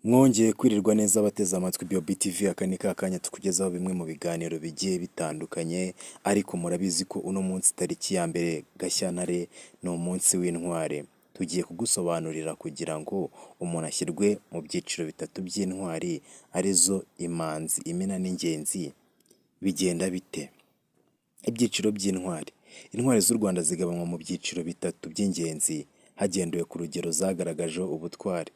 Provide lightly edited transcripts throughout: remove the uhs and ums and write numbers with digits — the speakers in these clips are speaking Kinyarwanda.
Mwongeye kwirirwa neza abateze amatwi BOB TV, aka ni ka kanya tukugezaho bimwe mu biganiro bigiye bitandukanye, ariko murabizi ko uno munsi tariki ya mbere Gashyantare ni umunsi w'intwari. Tugiye kugusobanurira kugira ngo umuntu ashyirwe mu byiciro bitatu by'intwari, arizo imanzi, imena n'ingenzi. Bigenda bite? Ibyiciro by'intwari. Intwari z'u Rwanda zigabanywa mu byiciro bitatu by'ingenzi hagendewe ku rugero zagaragajeho ubutwari.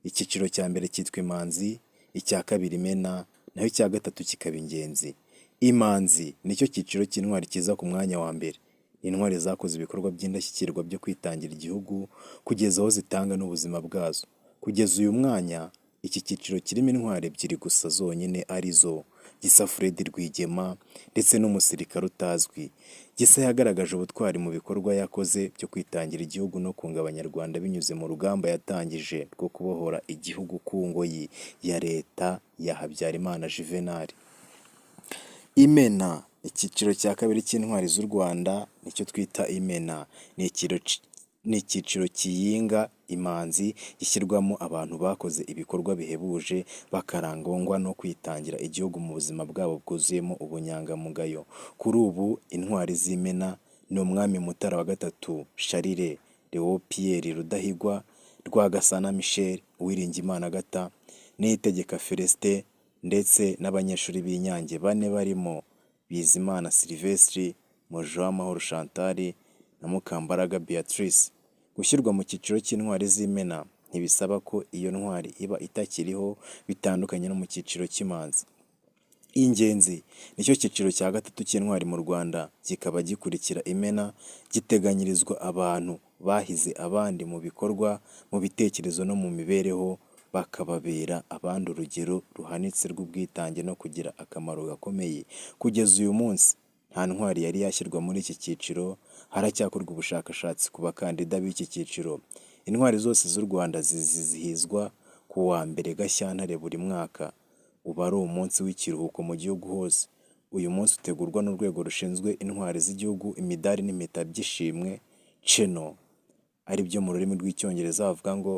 Icyiciro cya mbere cyitwa imanzi, icya kabiri imena, naho icya gatatu kikaba ingenzi. Imanzi nicyo cyiciro cy'intwari kiza ku mwanya wa mbere. Intwari zakoze ibikorwa by'indashyikirwa byo kwitangira igihugu kugeza aho zitanga n'ubuzima bwazo. Kugeza uyu mwanya, iki cyiciro kirimo intwari ebyiri gusa zonyine, arizo Gisa Fred Rwigema ndetse n'umusirikare utazwi. Gisa yagaragaje ubutwari mu bikorwa yakoze byo kwitangira igihugu no kunga Abanyarwanda binyuze mu rugamba yatangije rwo kubohora igihugu ku ngoyi ya leta ya Habyarimana Juvenal. Imena, icyiciro cya kabiri cy'intwari z'u Rwanda nicyo twita imena. Ni icyiciro kiyinga imanzi, gishyirwamo abantu bakoze ibikorwa bihebuje bakarangwa no kwitangira igihugu mu buzima bwabo bwuzuyemo ubunyangamugayo. Kuri ubu intwari z'imena ni umwami Mutara wa gatatu Charles Léon Pierre Rudahigwa, Rwagasana Michel, Uwiringiyimana Agatha, Niyitegeka Felicite ndetse n'abanyeshuri b'Inyange bane barimo Bizimana Sylvestre, Mujawamahoro Chantal na Mukambaraga Beatrice. Gushyirwa mu cyiciro cy'intwari z'imena ntibisaba ko iyo ntwari iba itakiriho, bitandukanye no mu cyiciro cy'imanzi. Ingenzi nicyo cyiciro cya gatatu cy'intwari mu Rwanda, kikaba gikurikira imena, giteganyirizwa abantu bahize abandi mu bikorwa, mu bitekerezo no mu mibereho, bakababera abandi urugero ruhanitse rw'ubwitange no kugira akamaro gakomeye. Kugeza uyu munsi nta ntwari yari yashyirwa muri iki cyiciro, haracyakorwa ubushakashatsi ku bakandida b'iki cyiciro. Intwari zose z'u Rwanda zizihizwa ku wa mbere Gashyantare buri mwaka, uba ari umunsi w'ikiruhuko mu gihugu hose. Uyu munsi utegurwa n'urwego rushinzwe intwari z'igihugu, imidari n'impeta by'ishimwe CHENO, ari byo mu rurimi rw'icyongereza bavuga ngo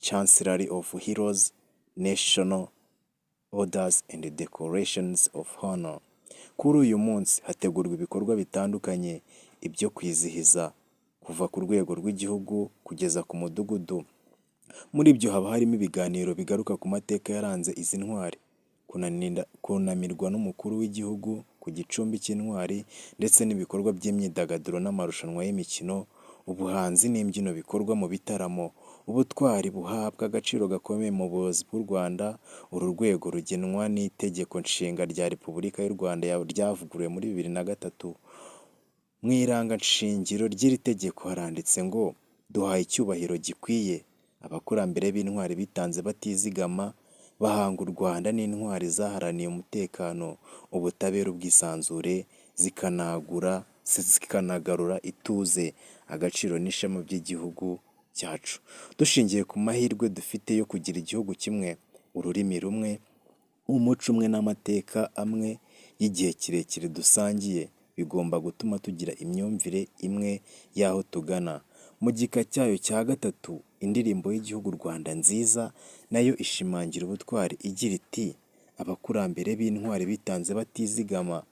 Chancellery of Heroes, National Orders and Decorations of Honor. Kuri uyu munsi hategurwa ibikorwa bitandukanye, ibyo kwizihiza kuva ku rwego rw'igihugu kugeza ku mudugudu. Muri ibyo haba harimo ibiganiro bigaruka ku mateka yaranze izi ntwari, kunamirwa n'umukuru w'igihugu ku gicumbi cy'intwari, ndetse n'ibikorwa by'imyidagaduro n'amarushanwa y'imikino, ubuhanzi n'imbyino bikorwa mu bitaramo. Ubutwari buhabwa agaciro gakomeye mu buyobozi bw'u Rwanda. Uru rwego rugenwa n'itegeko nshinga rya Repubulika y'u Rwanda ryavuguruwe muri 2003. Mu iranganshingiro ry'iri tegeko haranditse ngo duhaye icyubahiro gikwiye abakurambere b'intwari bitanze batizigama, bahanga u Rwanda n'intwari zaharaniye umutekano, ubutabera, ubwisanzure, zikanagarura ituze, agaciro n'ishema by'igihugu cyacu. Dushingiye ku mahirwe dufite yo kugira igihugu kimwe, ururimi rumwe, umuco umwe n'amateka amwe y'igihe kirekire dusangiye, bigomba gutuma tugira imyumvire imwe y'aho tugana. Mu gika cyayo cya gatatu, indirimbo y'igihugu Rwanda nziza nayo ishimangira ubutwari igira iti abakurambere b'intwari bitanze batizigama,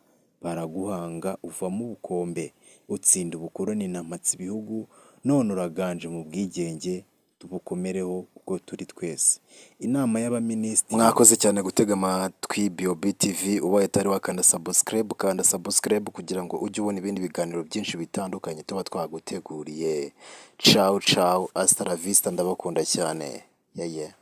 baraguhanga uvamo ubukombe, utsinda ubukoloni namatse ibihugu, none uraganje mu bwigenge, tubukomereho uko turi twese. Inama y'abaminisitiri. Mwakoze cyane gutega amatwi BOB TV, ubaye utari wakanda subscribe, kanda subscribe kugira ngo ujye ubona ibindi biganiro byinshi bitandukanye tuba twaguteguriye. Ciao ciao, hasta la vista, ndabakunda cyane. Yeah.